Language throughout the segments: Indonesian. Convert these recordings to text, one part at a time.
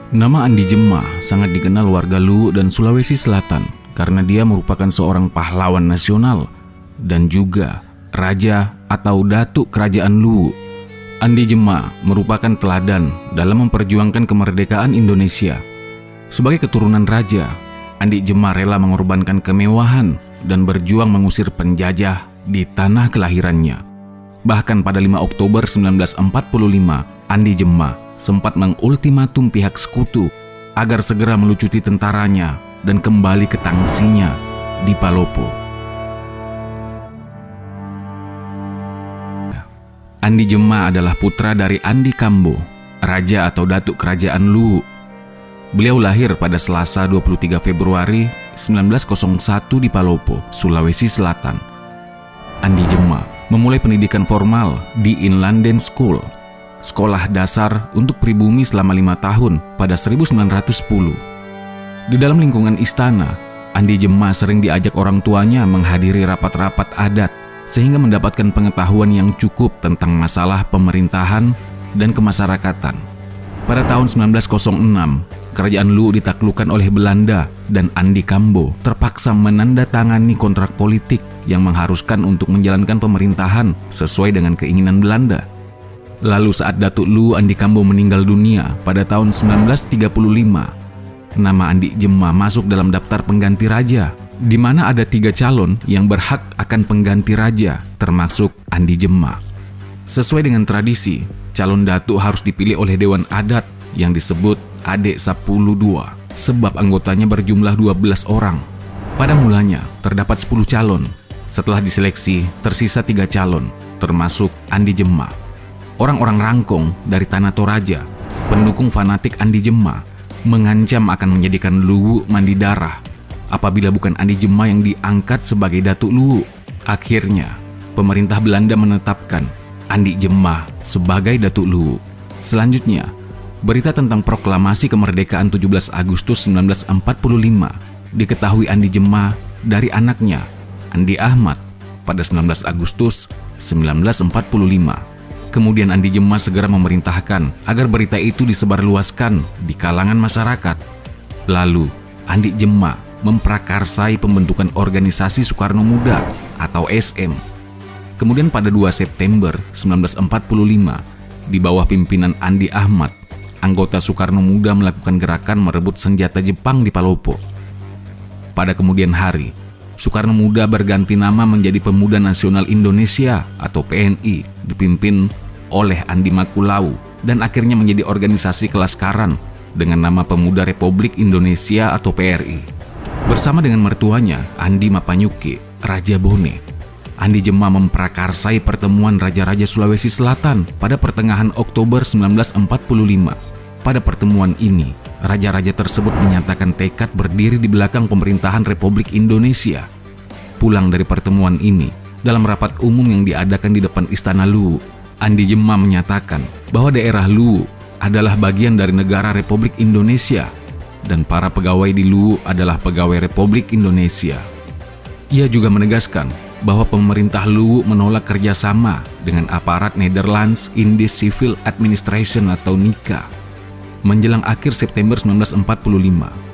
Nama Andi Jemma sangat dikenal warga Luwu dan Sulawesi Selatan karena dia merupakan seorang pahlawan nasional dan juga raja atau datuk kerajaan Luwu. Andi Jemma merupakan teladan dalam memperjuangkan kemerdekaan Indonesia. Sebagai keturunan raja, Andi Jemma rela mengorbankan kemewahan dan berjuang mengusir penjajah di tanah kelahirannya. Bahkan pada 5 Oktober 1945, Andi Jemma sempat mengultimatum pihak sekutu agar segera melucuti tentaranya dan kembali ke tangsinya di Palopo. Andi Jemma adalah putra dari Andi Kambo, raja atau datuk kerajaan Luwu. Beliau lahir pada Selasa 23 Februari 1901 di Palopo, Sulawesi Selatan. Andi Jemma memulai pendidikan formal di Inlanden School, sekolah dasar untuk pribumi selama 5 tahun pada 1910. Di dalam lingkungan istana, Andi Jemma sering diajak orang tuanya menghadiri rapat-rapat adat sehingga mendapatkan pengetahuan yang cukup tentang masalah pemerintahan dan kemasyarakatan. Pada tahun 1906, kerajaan Luwu ditaklukkan oleh Belanda dan Andi Kambo terpaksa menandatangani kontrak politik yang mengharuskan untuk menjalankan pemerintahan sesuai dengan keinginan Belanda. Lalu saat Datuk Luwu Andi Kambo meninggal dunia pada tahun 1935, nama Andi Jemma masuk dalam daftar pengganti raja, di mana ada 3 calon yang berhak akan pengganti raja, termasuk Andi Jemma. Sesuai dengan tradisi, calon datuk harus dipilih oleh Dewan Adat yang disebut Adek Sapulu II, sebab anggotanya berjumlah 12 orang. Pada mulanya, terdapat 10 calon. Setelah diseleksi, tersisa 3 calon, termasuk Andi Jemma. Orang-orang rangkong dari Tanah Toraja, pendukung fanatik Andi Jemma, mengancam akan menjadikan Luwu mandi darah apabila bukan Andi Jemma yang diangkat sebagai Datuk Luwu. Akhirnya, pemerintah Belanda menetapkan Andi Jemma sebagai Datuk Luwu. Selanjutnya, berita tentang proklamasi kemerdekaan 17 Agustus 1945 diketahui Andi Jemma dari anaknya, Andi Ahmad, pada 19 Agustus 1945. Kemudian Andi Jemma segera memerintahkan agar berita itu disebarluaskan di kalangan masyarakat. Lalu, Andi Jemma memprakarsai pembentukan organisasi Soekarno Muda atau SM. Kemudian pada 2 September 1945, di bawah pimpinan Andi Ahmad, anggota Soekarno Muda melakukan gerakan merebut senjata Jepang di Palopo. Pada kemudian hari, Soekarno Muda berganti nama menjadi Pemuda Nasional Indonesia atau PNI, dipimpin oleh Andi Makulau, dan akhirnya menjadi organisasi kelaskaran dengan nama Pemuda Republik Indonesia atau PRI. Bersama dengan mertuanya, Andi Mapanyuki, Raja Bone, Andi Jemma memprakarsai pertemuan Raja-Raja Sulawesi Selatan pada pertengahan Oktober 1945. Pada pertemuan ini, raja-raja tersebut menyatakan tekad berdiri di belakang pemerintahan Republik Indonesia. Pulang dari pertemuan ini, dalam rapat umum yang diadakan di depan Istana Luwu, Andi Jemma menyatakan bahwa daerah Luwu adalah bagian dari negara Republik Indonesia dan para pegawai di Luwu adalah pegawai Republik Indonesia. Ia juga menegaskan bahwa pemerintah Luwu menolak kerjasama dengan aparat Netherlands Indies Civil Administration atau NICA. Menjelang akhir September 1945,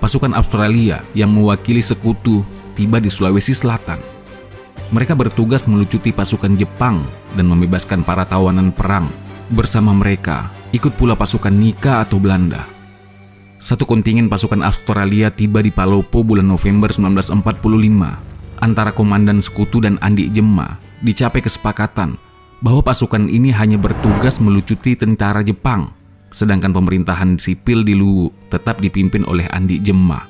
pasukan Australia yang mewakili sekutu tiba di Sulawesi Selatan. Mereka bertugas melucuti pasukan Jepang dan membebaskan para tawanan perang. Bersama mereka, ikut pula pasukan NICA atau Belanda. Satu kontingen pasukan Australia tiba di Palopo bulan November 1945. Antara komandan sekutu dan Andi Jemma dicapai kesepakatan bahwa pasukan ini hanya bertugas melucuti tentara Jepang, sedangkan pemerintahan sipil di Luwu tetap dipimpin oleh Andi Jemma.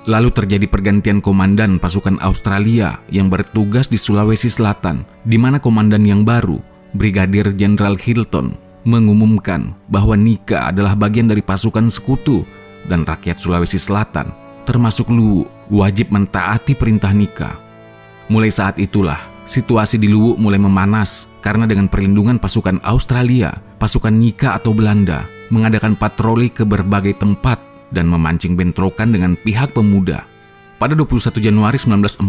Lalu terjadi pergantian komandan pasukan Australia yang bertugas di Sulawesi Selatan, di mana komandan yang baru, Brigadir Jenderal Hilton, mengumumkan bahwa NICA adalah bagian dari pasukan sekutu dan rakyat Sulawesi Selatan, termasuk Luwu, wajib mentaati perintah NICA. Mulai saat itulah, situasi di Luwu mulai memanas karena dengan perlindungan pasukan Australia, pasukan NICA atau Belanda mengadakan patroli ke berbagai tempat dan memancing bentrokan dengan pihak pemuda. Pada 21 Januari 1946,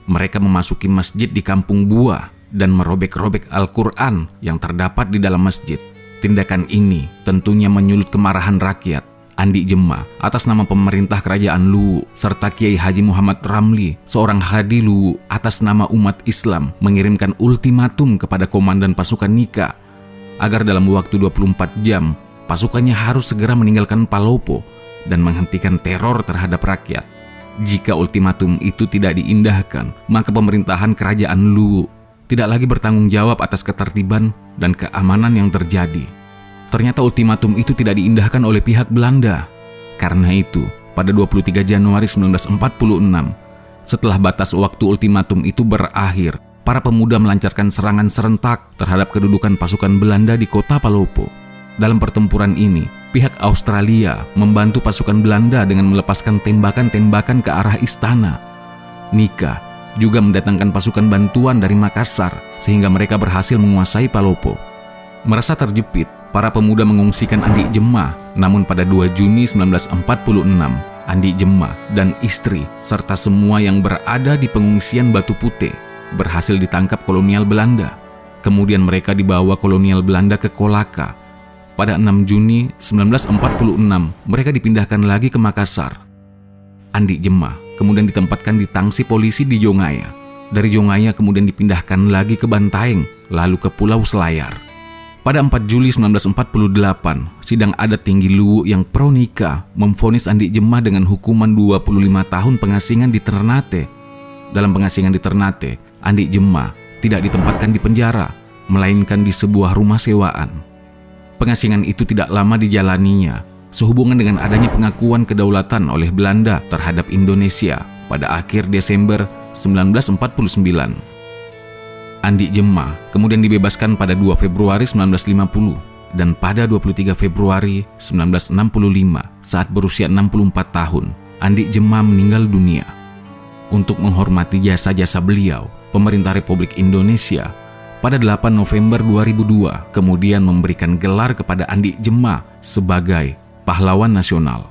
mereka memasuki masjid di Kampung Buah dan merobek-robek Al-Quran yang terdapat di dalam masjid. Tindakan ini tentunya menyulut kemarahan rakyat. Andi Jemma atas nama pemerintah Kerajaan Luwu serta Kiai Haji Muhammad Ramli, seorang hadi Luwu atas nama umat Islam, mengirimkan ultimatum kepada komandan pasukan Nika agar dalam waktu 24 jam pasukannya harus segera meninggalkan Palopo dan menghentikan teror terhadap rakyat. Jika ultimatum itu tidak diindahkan, maka pemerintahan Kerajaan Luwu tidak lagi bertanggung jawab atas ketertiban dan keamanan yang terjadi. Ternyata ultimatum itu tidak diindahkan oleh pihak Belanda. Karena itu, pada 23 Januari 1946, setelah batas waktu ultimatum itu berakhir, para pemuda melancarkan serangan serentak terhadap kedudukan pasukan Belanda di kota Palopo. Dalam pertempuran ini, pihak Australia membantu pasukan Belanda dengan melepaskan tembakan-tembakan ke arah istana. Nika juga mendatangkan pasukan bantuan dari Makassar sehingga mereka berhasil menguasai Palopo. Merasa terjepit, para pemuda mengungsikan Andi Jemma. Namun pada 2 Juni 1946, Andi Jemma dan istri serta semua yang berada di pengungsian Batu Putih berhasil ditangkap kolonial Belanda. Kemudian mereka dibawa kolonial Belanda ke Kolaka. Pada 6 Juni 1946, mereka dipindahkan lagi ke Makassar. Andi Jemma kemudian ditempatkan di tangsi polisi di Jongaya. Dari Jongaya kemudian dipindahkan lagi ke Bantaeng, lalu ke Pulau Selayar. Pada 4 Juli 1948, sidang adat tinggi Luwu yang pro Nika memvonis Andi Jemma dengan hukuman 25 tahun pengasingan di Ternate. Dalam pengasingan di Ternate, Andi Jemma tidak ditempatkan di penjara, melainkan di sebuah rumah sewaan. Pengasingan itu tidak lama dijalaninya, sehubungan dengan adanya pengakuan kedaulatan oleh Belanda terhadap Indonesia pada akhir Desember 1949. Andi Jemma kemudian dibebaskan pada 2 Februari 1950 dan pada 23 Februari 1965 saat berusia 64 tahun, Andi Jemma meninggal dunia. Untuk menghormati jasa-jasa beliau, pemerintah Republik Indonesia pada 8 November 2002 kemudian memberikan gelar kepada Andi Jemma sebagai pahlawan nasional.